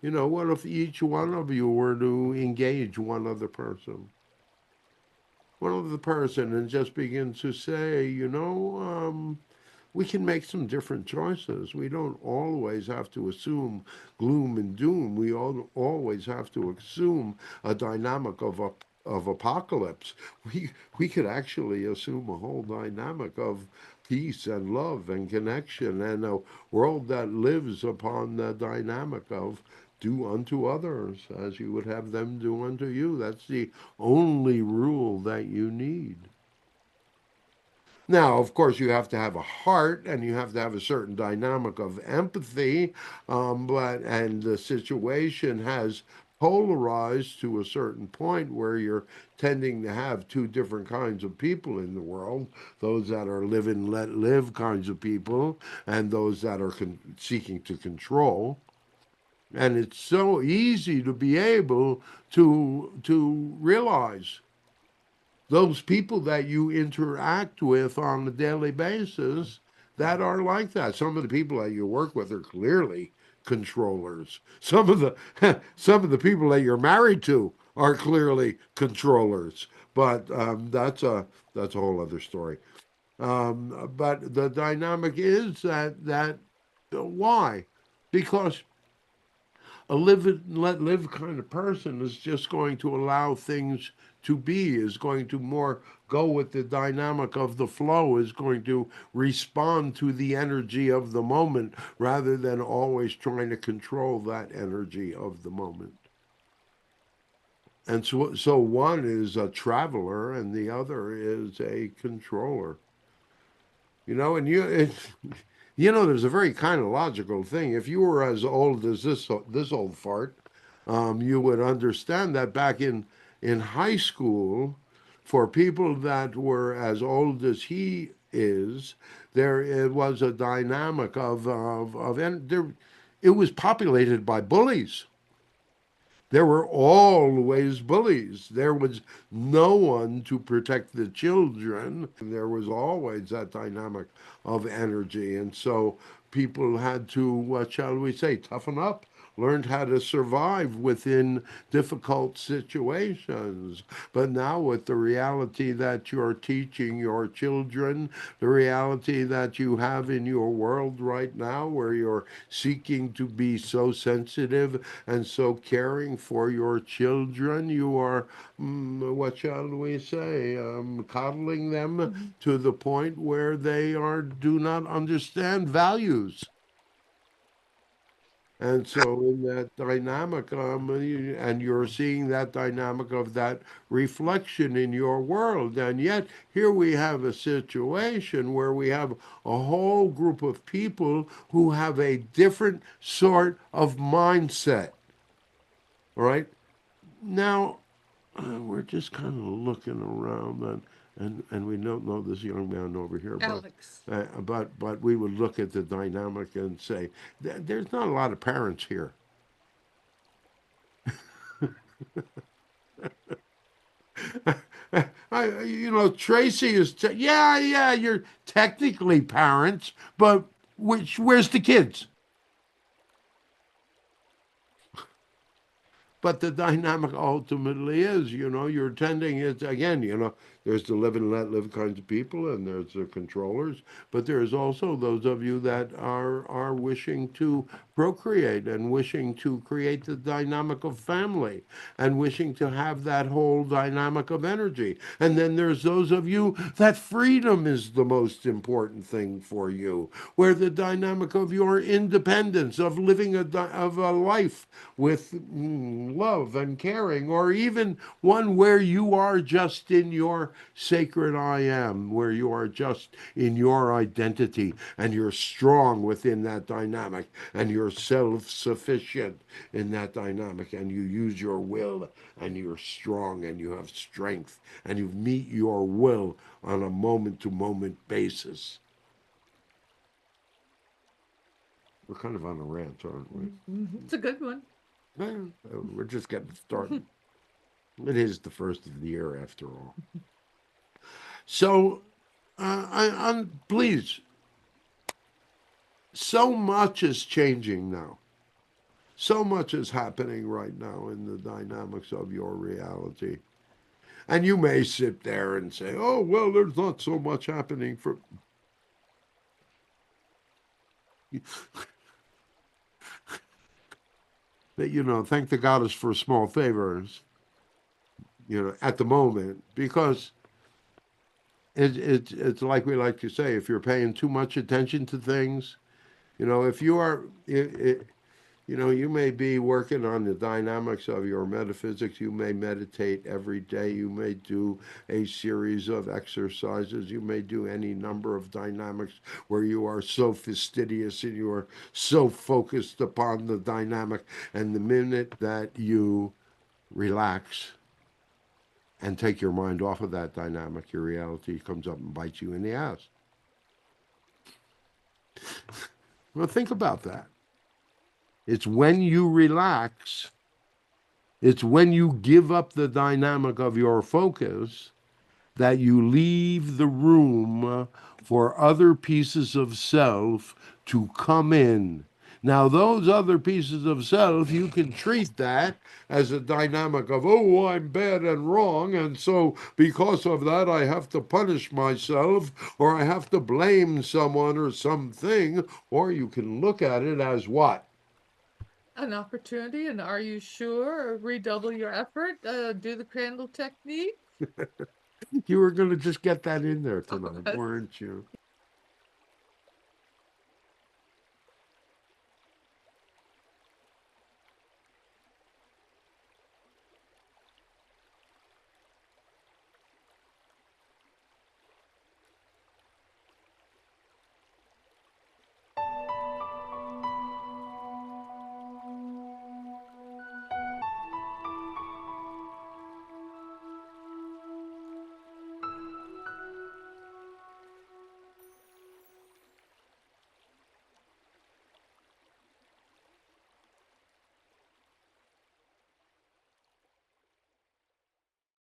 You know, what if each one of you were to engage one other person, and just begin to say, we can make some different choices. We don't always have to assume gloom and doom. We always have to assume a dynamic of apocalypse. We could actually assume a whole dynamic of peace and love and connection, and a world that lives upon the dynamic of do unto others as you would have them do unto you. That's the only rule that you need. Now, of course, you have to have a heart and you have to have a certain dynamic of empathy, and the situation has polarized to a certain point where you're tending to have two different kinds of people in the world, those that are live and let live kinds of people and those that are seeking to control. And it's so easy to be able to realize those people that you interact with on a daily basis that are like that. Some of the people that you work with are clearly controllers. Some of the people that you're married to are clearly controllers. But that's a whole other story. But the dynamic is that why? Because a live and let live kind of person is just going to allow things to be, is going to more go with the dynamic of the flow, is going to respond to the energy of the moment rather than always trying to control that energy of the moment. And so one is a traveler and the other is a controller. And there's a very kind of logical thing. If you were as old as this old fart, you would understand that back in high school, for people that were as old as he is, there it was a dynamic and there, it was populated by bullies. There were always bullies. There was no one to protect the children. There was always that dynamic of energy. And so people had to, what shall we say, toughen up, learned how to survive within difficult situations. But now, with the reality that you're teaching your children, the reality that you have in your world right now, where you're seeking to be so sensitive and so caring for your children, you are, what shall we say, coddling them Mhm. to the point where they do not understand values. And so, in that dynamic, and you're seeing that dynamic of that reflection in your world. And yet, here we have a situation where we have a whole group of people who have a different sort of mindset. All right. Now, we're just kind of looking around, and we don't know this young man over here, Alex. but we would look at the dynamic and say, there's not a lot of parents here. Tracy yeah, yeah, you're technically parents, but where's the kids? But the dynamic ultimately is, you're tending it again, there's the live and let live kinds of people, and there's the controllers, but there's also those of you that are wishing to procreate and wishing to create the dynamic of family and wishing to have that whole dynamic of energy. And then there's those of you that freedom is the most important thing for you, where the dynamic of your independence, of living of a life with love and caring, or even one where you are just in your sacred I am, where you are just in your identity and you're strong within that dynamic and you're self sufficient in that dynamic and you use your will and you're strong and you have strength and you meet your will on a moment to moment basis. We're kind of on a rant, aren't we? Mhm. It's a good one. We're just getting started. It is the first of the year, after all. So, please, so much is changing now. So much is happening right now in the dynamics of your reality. And you may sit there and say, oh, well, there's not so much happening for. Thank the goddess for small favors, at the moment, because it's like we like to say, if you're paying too much attention to things, if you are, you may be working on the dynamics of your metaphysics. You may meditate every day. You may do a series of exercises. You may do any number of dynamics where you are so fastidious and you are so focused upon the dynamic. And the minute that you relax and take your mind off of that dynamic, your reality comes up and bites you in the ass. Well, think about that. It's when you relax, it's when you give up the dynamic of your focus that you leave the room for other pieces of self to come in. Now, those other pieces of self, you can treat that as a dynamic of, oh, I'm bad and wrong, and so because of that, I have to punish myself, or I have to blame someone or something, or you can look at it as what? An opportunity, and are you sure? Or redouble your effort, do the Crandall technique. You were going to just get that in there tonight, weren't you?